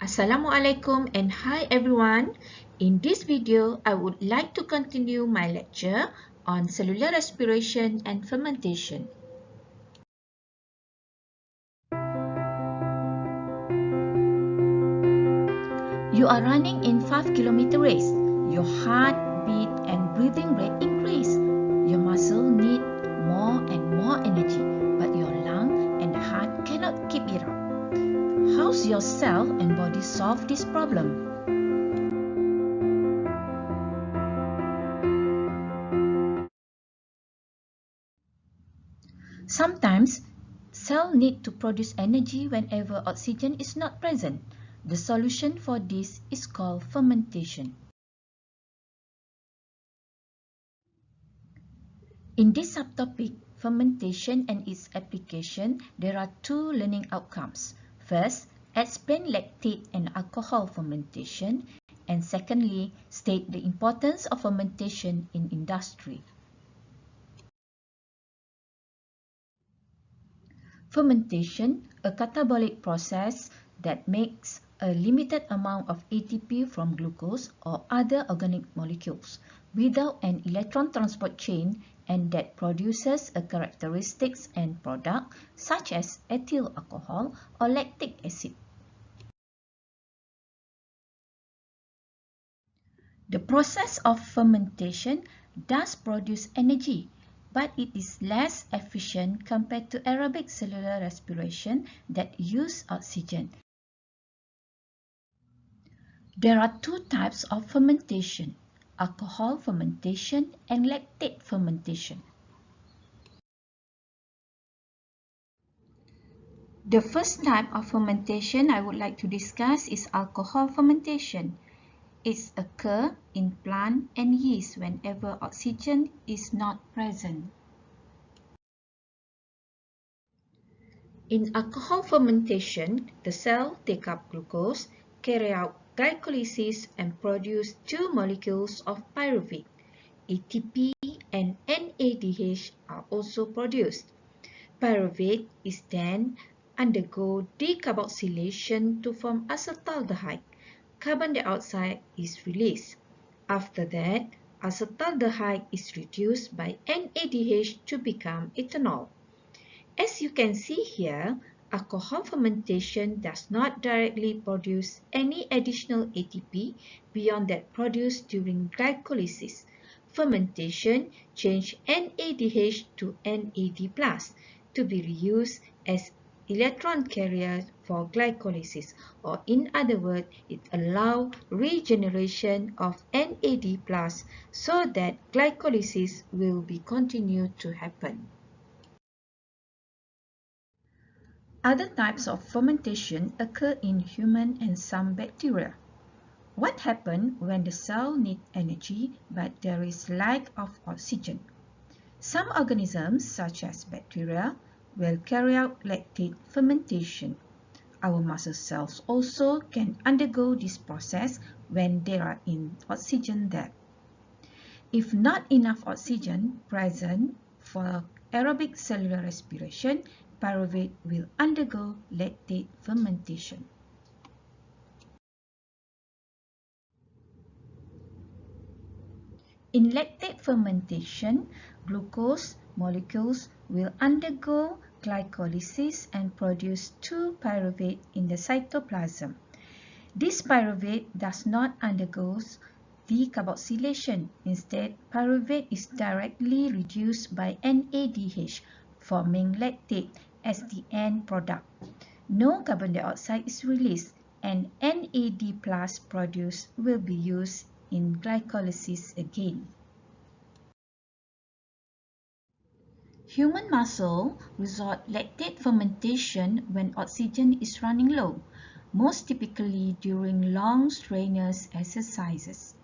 Assalamualaikum and hi everyone. In this video, I would like to continue my lecture on cellular respiration and fermentation. You are running in 5-kilometer race. Your heart beat and breathing rate increase. Your muscle need more and more energy, but your lung and heart cannot keep it up. How's your cell and body solve this problem? Sometimes, cells need to produce energy whenever oxygen is not present. The solution for this is called fermentation. In this subtopic, fermentation and its application, there are two learning outcomes. First, explain lactate and alcohol fermentation, and secondly, state the importance of fermentation in industry. Fermentation, a catabolic process that makes a limited amount of ATP from glucose or other organic molecules without an electron transport chain, and that produces a characteristics end product such as ethyl alcohol or lactic acid. The process of fermentation does produce energy, but it is less efficient compared to aerobic cellular respiration that use oxygen. There are two types of fermentation: alcohol fermentation and lactate fermentation. The first type of fermentation I would like to discuss is alcohol fermentation. It occurs in plant and yeast whenever oxygen is not present. In alcohol fermentation, the cell take up glucose, carry out glycolysis and produce two molecules of pyruvate. ATP and NADH are also produced. Pyruvate is then undergo decarboxylation to form acetaldehyde. Carbon dioxide is released. After that, acetaldehyde is reduced by NADH to become ethanol. As you can see here, alcohol fermentation does not directly produce any additional ATP beyond that produced during glycolysis. Fermentation changes NADH to NAD+ to be reused as electron carrier for glycolysis, or in other words, it allows regeneration of NAD+ so that glycolysis will be continued to happen. Other types of fermentation occur in human and some bacteria. What happens when the cell needs energy but there is lack of oxygen? Some organisms, such as bacteria, will carry out lactate fermentation. Our muscle cells also can undergo this process when there are in oxygen there. If not enough oxygen present for aerobic cellular respiration, pyruvate will undergo lactate fermentation. In lactate fermentation, glucose molecules will undergo glycolysis and produce 2-pyruvate in the cytoplasm. This pyruvate does not undergo decarboxylation. Instead, pyruvate is directly reduced by NADH, forming lactate as the end product. No carbon dioxide is released, and NAD+ produced will be used in glycolysis again. Human muscle resort lactate fermentation when oxygen is running low, most typically during long strenuous exercises.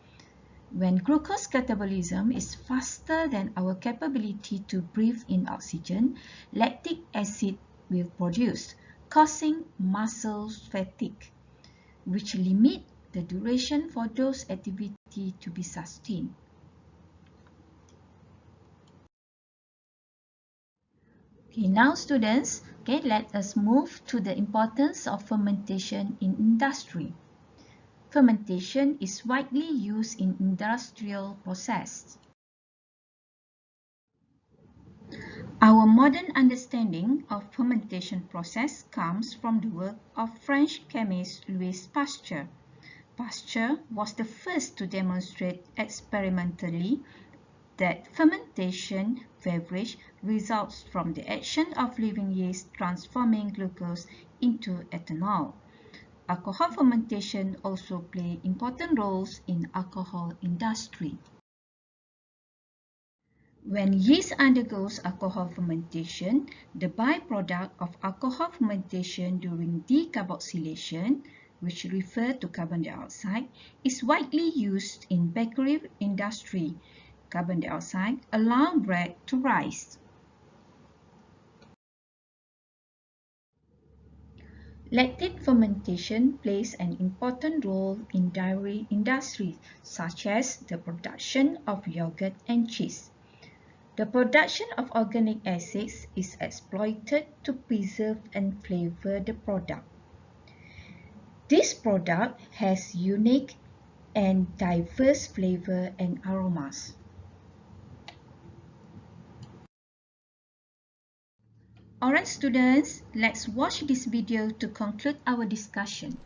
When glucose catabolism is faster than our capability to breathe in oxygen, lactic acid will produce, causing muscle fatigue, which limit the duration for those activity to be sustained. Okay, now students, Okay, let us move to the importance of fermentation in industry. Fermentation is widely used in industrial processes. Our modern understanding of fermentation process comes from the work of French chemist Louis Pasteur. Pasteur was the first to demonstrate experimentally that fermentation beverage results from the action of living yeast transforming glucose into ethanol. Alcohol fermentation also play important roles in alcohol industry. When yeast undergoes alcohol fermentation, the byproduct of alcohol fermentation during decarboxylation, which refers to carbon dioxide, is widely used in bakery industry. Carbon dioxide allows bread to rise. Lactate fermentation plays an important role in dairy industry, such as the production of yogurt and cheese. The production of organic acids is exploited to preserve and flavor the product. This product has unique and diverse flavor and aromas. Alright students, let's watch this video to conclude our discussion.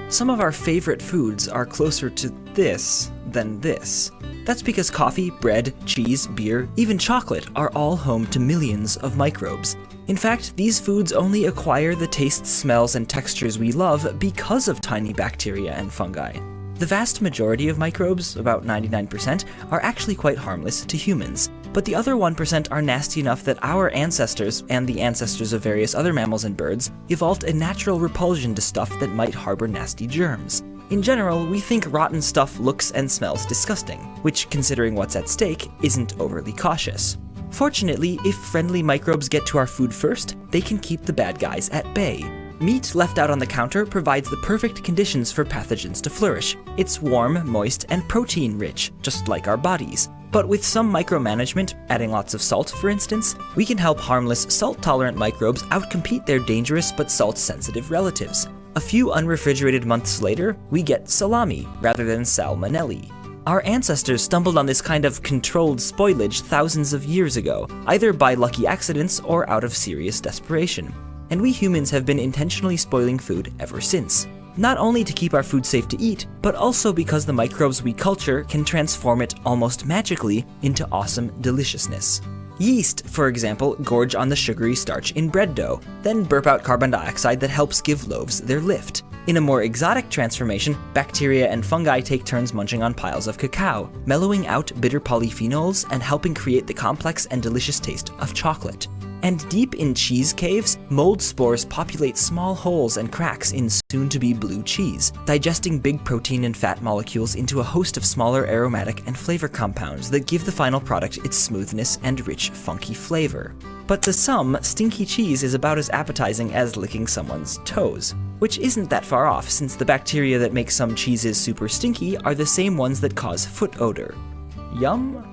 Some of our favorite foods are closer to this than this. That's because coffee, bread, cheese, beer, even chocolate are all home to millions of microbes. In fact, these foods only acquire the tastes, smells, and textures we love because of tiny bacteria and fungi. The vast majority of microbes, about 99%, are actually quite harmless to humans. But the other 1% are nasty enough that our ancestors, and the ancestors of various other mammals and birds, evolved a natural repulsion to stuff that might harbor nasty germs. In general, we think rotten stuff looks and smells disgusting, which, considering what's at stake, isn't overly cautious. Fortunately, if friendly microbes get to our food first, they can keep the bad guys at bay. Meat left out on the counter provides the perfect conditions for pathogens to flourish. It's warm, moist, and protein-rich, just like our bodies. But with some micromanagement, adding lots of salt for instance, we can help harmless, salt-tolerant microbes outcompete their dangerous but salt-sensitive relatives. A few unrefrigerated months later, we get salami rather than salmonelli. Our ancestors stumbled on this kind of controlled spoilage thousands of years ago, either by lucky accidents or out of serious desperation. And we humans have been intentionally spoiling food ever since. Not only to keep our food safe to eat, but also because the microbes we culture can transform it almost magically into awesome deliciousness. Yeast, for example, gorge on the sugary starch in bread dough, then burp out carbon dioxide that helps give loaves their lift. In a more exotic transformation, bacteria and fungi take turns munching on piles of cacao, mellowing out bitter polyphenols and helping create the complex and delicious taste of chocolate. And deep in cheese caves, mold spores populate small holes and cracks in soon-to-be blue cheese, digesting big protein and fat molecules into a host of smaller aromatic and flavor compounds that give the final product its smoothness and rich, funky flavor. But to some, stinky cheese is about as appetizing as licking someone's toes. Which isn't that far off, since the bacteria that make some cheeses super stinky are the same ones that cause foot odor. Yum?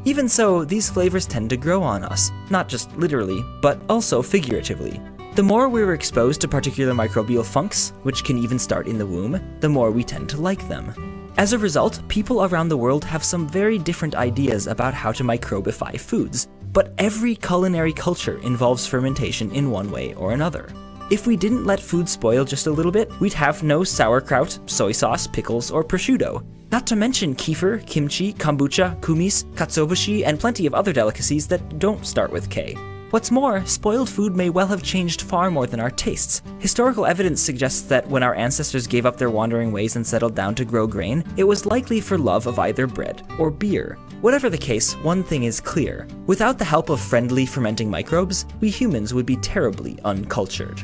Even so, these flavors tend to grow on us, not just literally, but also figuratively. The more we're exposed to particular microbial funks, which can even start in the womb, the more we tend to like them. As a result, people around the world have some very different ideas about how to microbify foods, but every culinary culture involves fermentation in one way or another. If we didn't let food spoil just a little bit, we'd have no sauerkraut, soy sauce, pickles, or prosciutto. Not to mention kefir, kimchi, kombucha, kumis, katsuobushi, and plenty of other delicacies that don't start with K. What's more, spoiled food may well have changed far more than our tastes. Historical evidence suggests that when our ancestors gave up their wandering ways and settled down to grow grain, it was likely for love of either bread or beer. Whatever the case, one thing is clear. Without the help of friendly fermenting microbes, we humans would be terribly uncultured.